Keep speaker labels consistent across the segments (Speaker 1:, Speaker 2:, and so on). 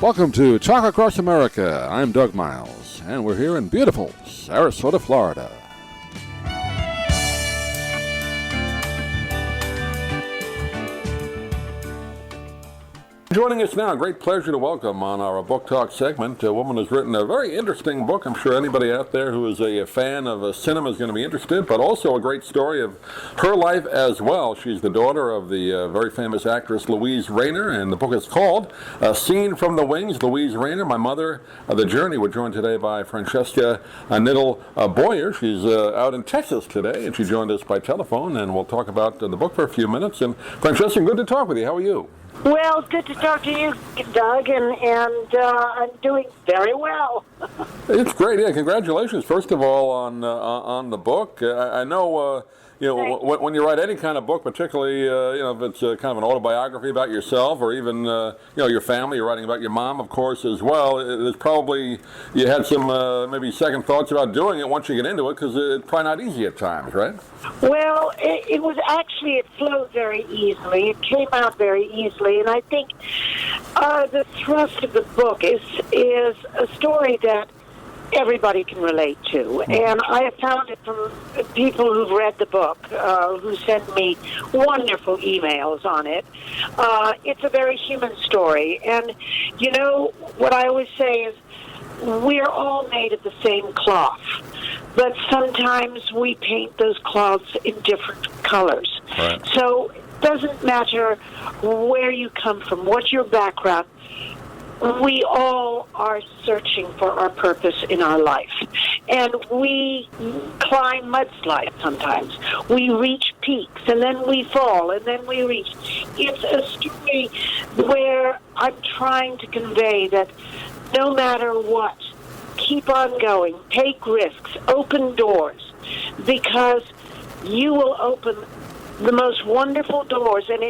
Speaker 1: Welcome to Talk Across America. I'm Doug Miles, and we're here in beautiful Sarasota, Florida. Joining us now, a great pleasure to welcome on our Book Talk segment a woman who's written a very interesting book. I'm sure anybody out there who is a fan of cinema is going to be interested, but also a great story of her life as well. She's the daughter of the very famous actress Louise Rayner, and the book is called Scene from the Wings, Louise Rayner, My Mother, The Journey. We're joined today by Francesca Knittel Bowyer. She's out in Texas today, and she joined us by telephone, and we'll talk about the book for a few minutes. And Francesca, good to talk with you. How are you?
Speaker 2: Well, it's good to talk to you, Doug, and I'm doing very well.
Speaker 1: It's great, yeah. Congratulations, first of all, on the book. I know, when you write any kind of book, particularly, if it's kind of an autobiography about yourself or even, your family, you're writing about your mom, of course, as well. There's probably, you had some maybe second thoughts about doing it once you get into it, because it's probably not easy at times, right?
Speaker 2: Well, it was actually, it flowed very easily. It came out very easily, and I think the thrust of the book is a story that everybody can relate to. And I have found it from people who've read the book, who send me wonderful emails on it. It's a very human story. And, what I always say is, we're all made of the same cloth, but sometimes we paint those cloths in different colors.
Speaker 1: Right.
Speaker 2: So it doesn't matter where you come from, what's your background. We all are searching for our purpose in our life. And we climb mudslides sometimes. We reach peaks, and then we fall, and then we reach. It's a story where I'm trying to convey that no matter what, keep on going, take risks, open doors, because you will open the most wonderful doors. And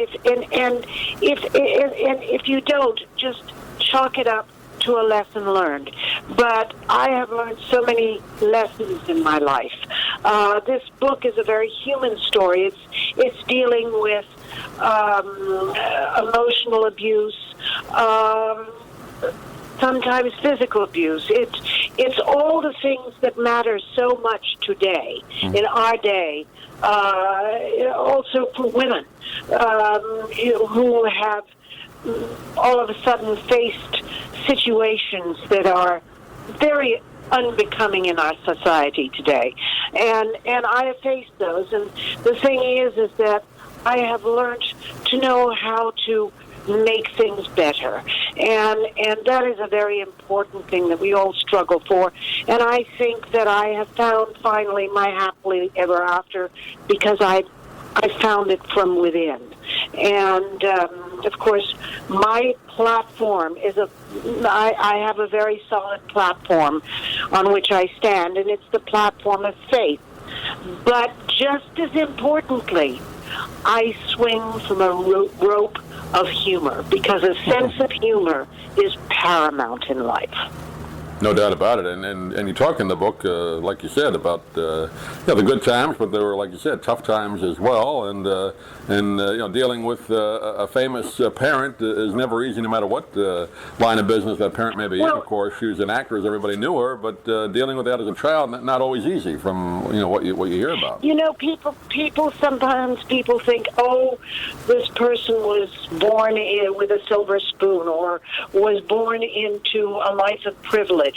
Speaker 2: if you don't, just chalk it up to a lesson learned. But I have learned so many lessons in my life. This book is a very human story. It's dealing with emotional abuse, sometimes physical abuse. It's all the things that matter so much today, in our day. Also for women who have all of a sudden faced situations that are very unbecoming in our society today. And I have faced those. And the thing is that I have learned to know how to make things better. And that is a very important thing that we all struggle for. And I think that I have found finally my happily ever after, because I found it from within. And of course, my platform is I have a very solid platform on which I stand, and it's the platform of faith. But just as importantly, I swing from a rope of humor, because a sense of humor is paramount in life.
Speaker 1: No doubt about it, and you talk in the book, like you said, about the good times, but there were, like you said, tough times as well, and dealing with a famous parent is never easy, no matter what line of business that parent may be in. Of course, she was an actor, as everybody knew her, but dealing with that as a child, not always easy from what you hear about.
Speaker 2: People sometimes think, oh, this person was born with a silver spoon, or was born into a life of privilege.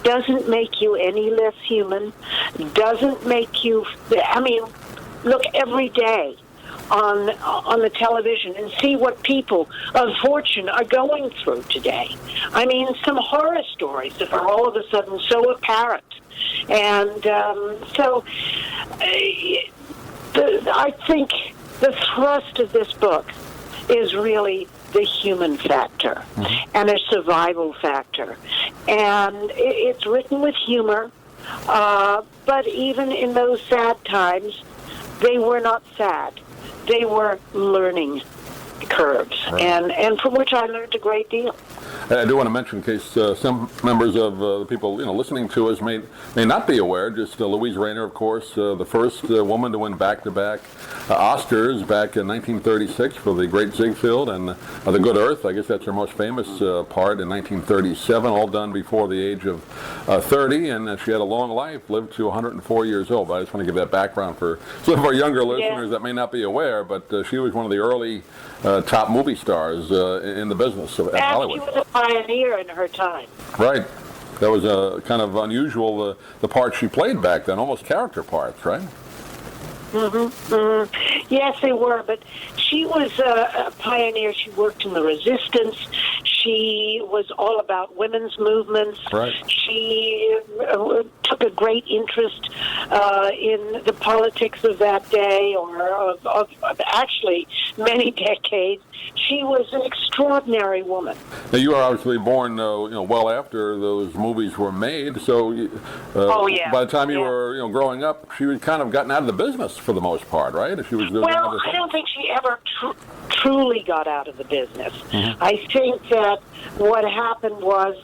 Speaker 2: Doesn't make you any less human. Doesn't make you. Look every day on the television and see what people of fortune are going through today. Some horror stories that are all of a sudden so apparent. And I think the thrust of this book is really the human factor and a survival factor. And it's written with humor, but even in those sad times, they were not sad. They were learning curves, right. and from which I learned a great deal.
Speaker 1: I do want to mention, in case some members of the people listening to us may not be aware, just Louise Rayner, of course, the first woman to win back-to-back Oscars back in 1936 for The Great Ziegfeld and The Good Earth. I guess that's her most famous part in 1937, all done before the age of 30, and she had a long life, lived to 104 years old. But I just want to give that background for some of our younger listeners that may not be aware, but she was one of the early top movie stars in the business at Hollywood.
Speaker 2: She was a pioneer in her time.
Speaker 1: Right. That was kind of unusual, the part she played back then, almost character parts, right?
Speaker 2: Yes, they were, but she was a pioneer. She worked in the resistance. She was all about women's movements.
Speaker 1: Right.
Speaker 2: She took a great interest in the politics of that day, or of actually many decades. She was an extraordinary woman.
Speaker 1: Now, you were obviously born, well after those movies were made. So, by the time you were, growing up, she was kind of gotten out of the business for the most part, right? She was doing
Speaker 2: well, I don't think she ever truly got out of the business. Mm-hmm. I think that what happened was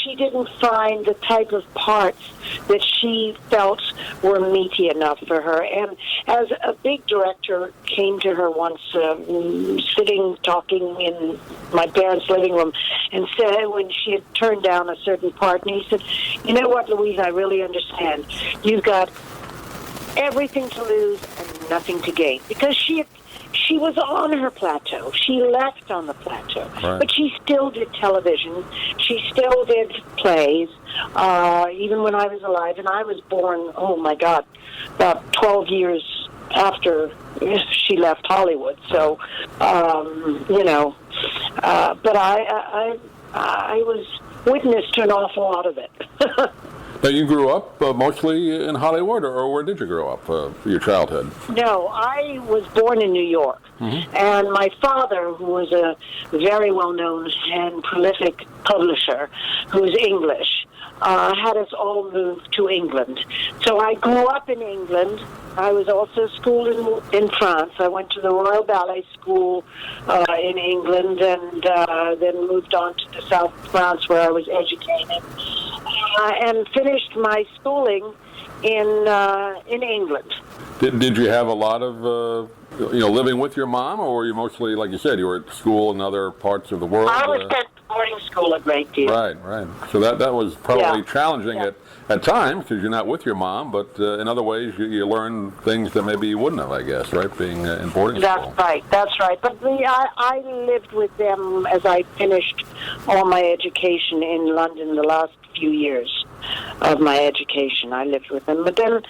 Speaker 2: she didn't find the type of parts that she felt were meaty enough for her. And as a big director came to her once, sitting, talking in my parents' living room, and said, when she had turned down a certain part, and he said, "You know what, Louise, I really understand. You've got everything to lose and nothing to gain." Because she was on her plateau. She left on the plateau.
Speaker 1: Right.
Speaker 2: But she still did television. She still did plays, even when I was alive. And I was born, oh my God, about 12 years after she left Hollywood. So, but I was witness to an awful lot of it.
Speaker 1: Now, you grew up mostly in Hollywood, or where did you grow up for your childhood?
Speaker 2: No, I was born in New York. Mm-hmm. And my father, who was a very well-known and prolific publisher, who was English, had us all move to England. So I grew up in England. I was also schooled in France. I went to the Royal Ballet School in England, and then moved on to the south of France, where I was educated, and finished my schooling in England.
Speaker 1: Did you have a lot of living with your mom, or were you mostly, like you said, you were at school in other parts of the world?
Speaker 2: I was at boarding school a great deal.
Speaker 1: Right. So that was probably challenging at times, because you're not with your mom, but in other ways you learn things that maybe you wouldn't have, I guess, right, being in boarding school.
Speaker 2: That's right. But I lived with them as I finished all my education in London the last few years of my education. I lived with them. But then,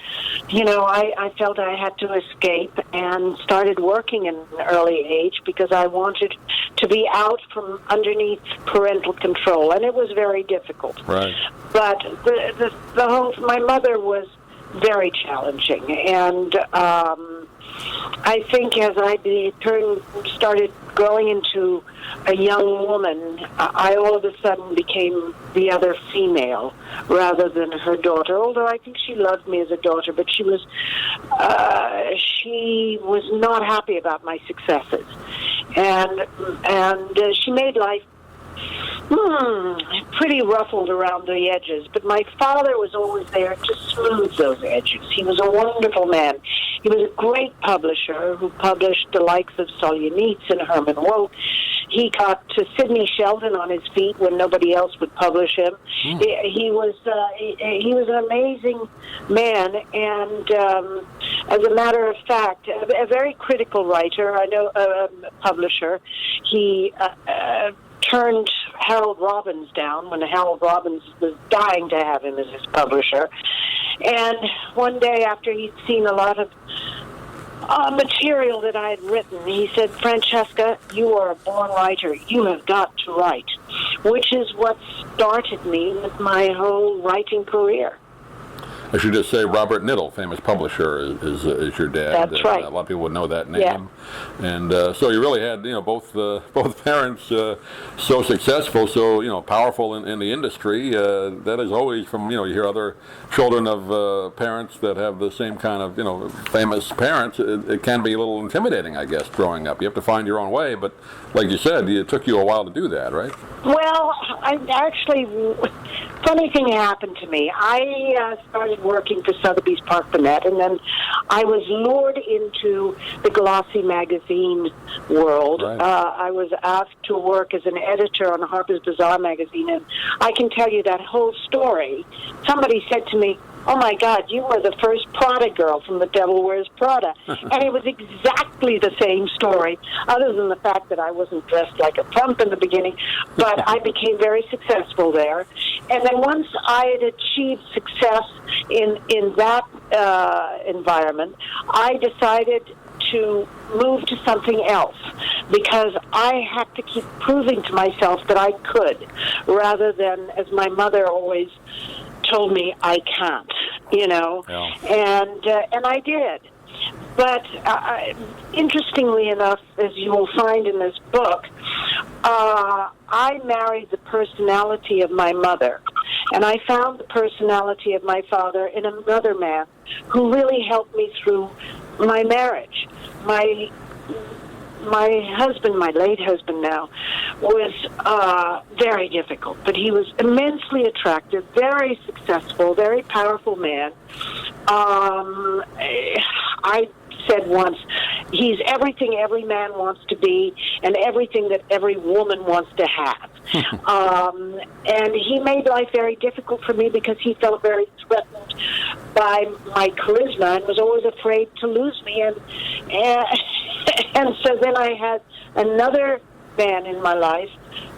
Speaker 2: I felt I had to escape and started working in an early age because I wanted to be out from underneath parental control, and it was very difficult. Right. But my mother was very challenging, and I think as I started growing into a young woman, I all of a sudden became the other female rather than her daughter. Although I think she loved me as a daughter, but she was not happy about my successes, and she made life pretty ruffled around the edges. But my father was always there to smooth those edges. He was a wonderful man. He was a great publisher who published the likes of Solzhenitsyn and Herman Wouk. He got to Sidney Sheldon on his feet when nobody else would publish him. He was an amazing man, and as a matter of fact, a very critical writer. I know a publisher. He turned Harold Robbins down when Harold Robbins was dying to have him as his publisher. And one day, after he'd seen a lot of material that I had written, he said, "Francesca, you are a born writer. You have got to write," which is what started me with my whole writing career.
Speaker 1: I should just say Robert Knittel, famous publisher, is your dad.
Speaker 2: That's right.
Speaker 1: A lot of people would know that name.
Speaker 2: Yeah.
Speaker 1: And so you really had, both parents so successful, so powerful in the industry. That is always from you hear other children of parents that have the same kind of famous parents. It can be a little intimidating, I guess, growing up. You have to find your own way, but like you said, it took you a while to do that, right?
Speaker 2: Well, funny thing happened to me. I started working for Sotheby's Park Burnett, and then I was lured into the glossy magazine world.
Speaker 1: Right.
Speaker 2: I was asked to work as an editor on Harper's Bazaar magazine, and I can tell you that whole story. Somebody said to me, "Oh my God, you were the first Prada girl from The Devil Wears Prada." And it was exactly the same story, other than the fact that I wasn't dressed like a Trump in the beginning, but I became very successful there. And then once I had achieved success in that environment, I decided to move to something else because I had to keep proving to myself that I could, rather than, as my mother always told me, I can't,
Speaker 1: Yeah.
Speaker 2: and I did. But interestingly enough, as you will find in this book, I married the personality of my mother, and I found the personality of my father in another man who really helped me through my marriage. My husband, my late husband now, was very difficult, but he was immensely attractive, very successful, very powerful man. I said once, he's everything every man wants to be and everything that every woman wants to have. And he made life very difficult for me because he felt very threatened by my charisma and was always afraid to lose me. And so then I had another man in my life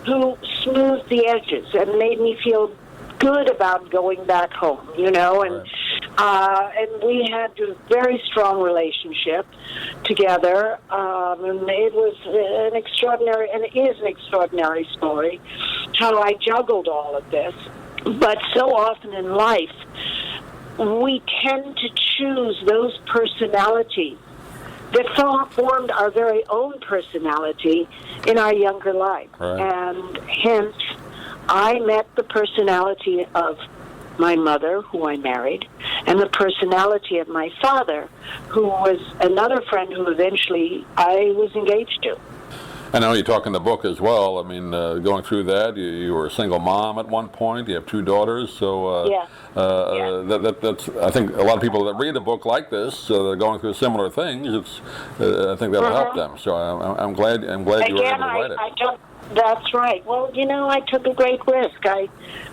Speaker 2: who smoothed the edges and made me feel good about going back home, and we had a very strong relationship together, and it was an extraordinary, and it is an extraordinary story, how I juggled all of this. But so often in life, we tend to choose those personalities that formed our very own personality in our younger life.
Speaker 1: Right.
Speaker 2: And hence, I met the personality of my mother, who I married, and the personality of my father, who was another friend who eventually I was engaged to.
Speaker 1: I know you talk in the book as well. I mean, going through that, you were a single mom at one point. You have two daughters, so that's. I think a lot of people that read a book like this, they're going through similar things. I think that'll help them. So I'm glad you were able to write it.
Speaker 2: That's right. Well, I took a great risk. I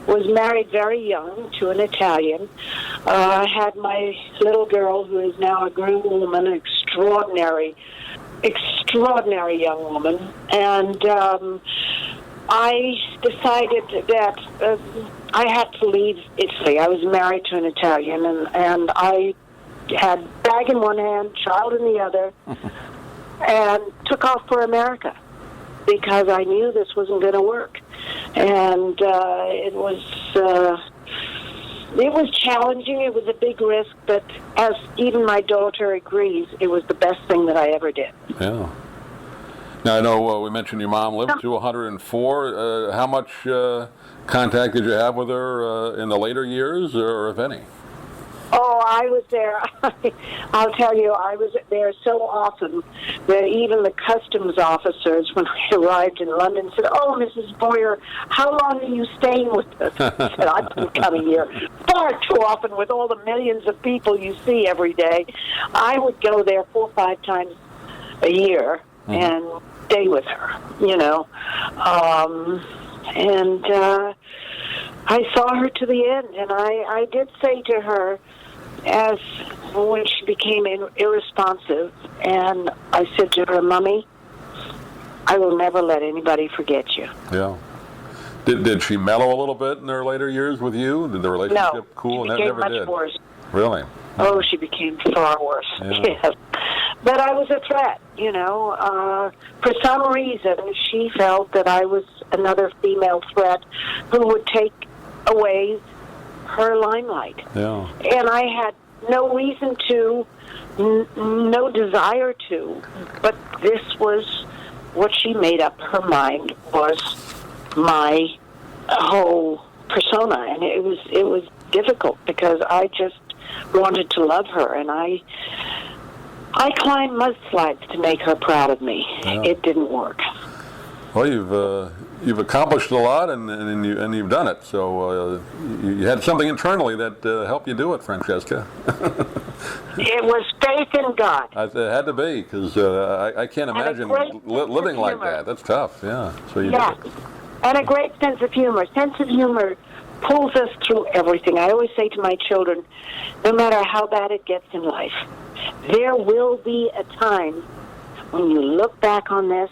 Speaker 2: was married very young to an Italian. I had my little girl, who is now a grown woman, an extraordinary young woman. And I decided that I had to leave Italy. I was married to an Italian, and I had bag in one hand, child in the other, and took off for America, because I knew this wasn't going to work. And it was challenging. It was a big risk, but as even my daughter agrees, it was the best thing that I ever did.
Speaker 1: Yeah. Now, I know we mentioned your mom lived to 104. How much contact did you have with her in the later years, or if any?
Speaker 2: Oh, I was there. I'll tell you, I was there so often that even the customs officers, when I arrived in London, said, "Oh, Mrs. Bowyer, how long are you staying with us?" I said, "I've been coming here far too often with all the millions of people you see every day." I would go there 4 or 5 times a year and stay with her, and I saw her to the end, and I did say to her, as when she became irresponsive, and I said to her, "Mommy, I will never let anybody forget you."
Speaker 1: Yeah. Did she mellow a little bit in her later years with you? Did the relationship cool?
Speaker 2: No, she became
Speaker 1: never
Speaker 2: much worse.
Speaker 1: Really?
Speaker 2: Oh, she became far worse.
Speaker 1: Yeah.
Speaker 2: Yes. But I was a threat, For some reason, she felt that I was another female threat who would take away her limelight.
Speaker 1: Yeah.
Speaker 2: And I had no reason to, no desire to, but this was what she made up her mind was my whole persona, and it was difficult because I just wanted to love her, and I climbed mudslides to make her proud of me.
Speaker 1: Yeah.
Speaker 2: It didn't work.
Speaker 1: Well, you've accomplished a lot, and you've done it. So you had something internally that helped you do it, Francesca.
Speaker 2: It was faith in God.
Speaker 1: It had to be, because I can't imagine living like that. That's tough. Yeah. So you did it.
Speaker 2: And a great sense of humor. Sense of humor pulls us through everything. I always say to my children, no matter how bad it gets in life, there will be a time when you look back on this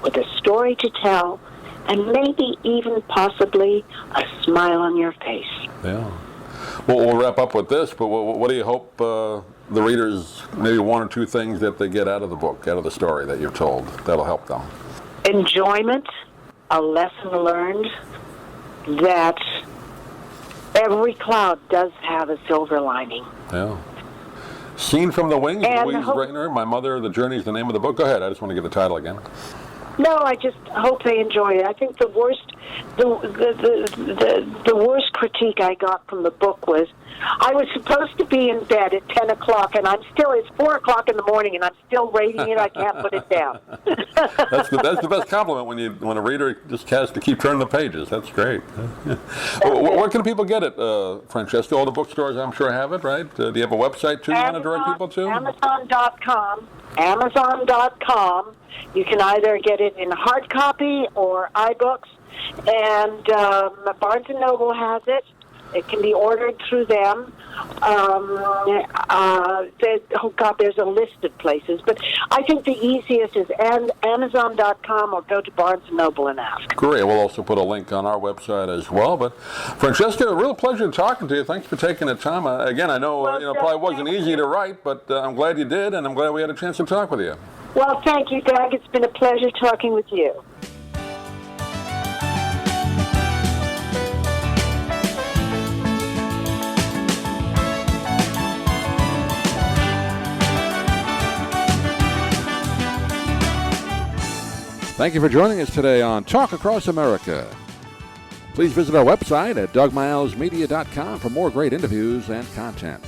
Speaker 2: with a story to tell, and maybe even possibly a smile on your face.
Speaker 1: Yeah. Well, we'll wrap up with this, but what do you hope the readers, maybe one or two things that they get out of the book, out of the story that you've told, that'll help them?
Speaker 2: Enjoyment, a lesson learned that every cloud does have a silver lining.
Speaker 1: Yeah. Seen from the Wings,
Speaker 2: And
Speaker 1: Louise Rainer, My Mother, The Journey is the name of the book. Go ahead, I just want to give the title again.
Speaker 2: No, I just hope they enjoy it. I think the worst worst critique I got from the book was I was supposed to be in bed at 10 o'clock, and it's 4 o'clock in the morning, and I'm still reading it. I can't put it down.
Speaker 1: That's the best compliment when a reader just has to keep turning the pages. That's great. Where can people get it, Francesca? All the bookstores, I'm sure, have it, right? Do you have a website, too, you want to direct people to?
Speaker 2: Amazon.com. Amazon.com. You can either get it in hard copy or iBooks, and Barnes & Noble has it. It can be ordered through them. There's a list of places, but I think the easiest is Amazon.com or go to Barnes & Noble and ask.
Speaker 1: Great. We'll also put a link on our website as well. But Francesca, a real pleasure talking to you. Thanks for taking the time. Again, I know it probably wasn't easy to write, but I'm glad you did, and I'm glad we had a chance to talk with you.
Speaker 2: Well, thank you, Doug. It's been a pleasure talking with you.
Speaker 1: Thank you for joining us today on Talk Across America. Please visit our website at dougmilesmedia.com for more great interviews and content.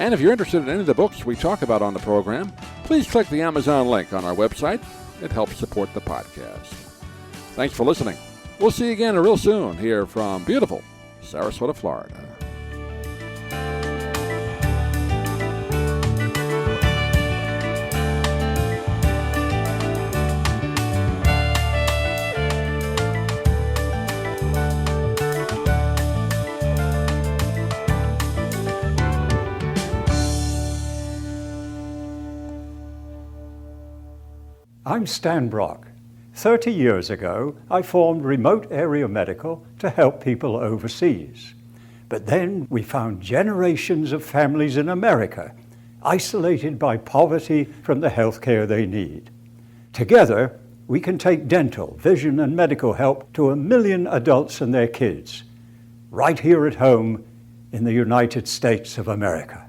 Speaker 1: And if you're interested in any of the books we talk about on the program, please click the Amazon link on our website. It helps support the podcast. Thanks for listening. We'll see you again real soon here from beautiful Sarasota, Florida.
Speaker 3: I'm Stan Brock. 30 years ago, I formed Remote Area Medical to help people overseas. But then we found generations of families in America isolated by poverty from the health care they need. Together, we can take dental, vision, and medical help to 1 million adults and their kids, right here at home in the United States of America.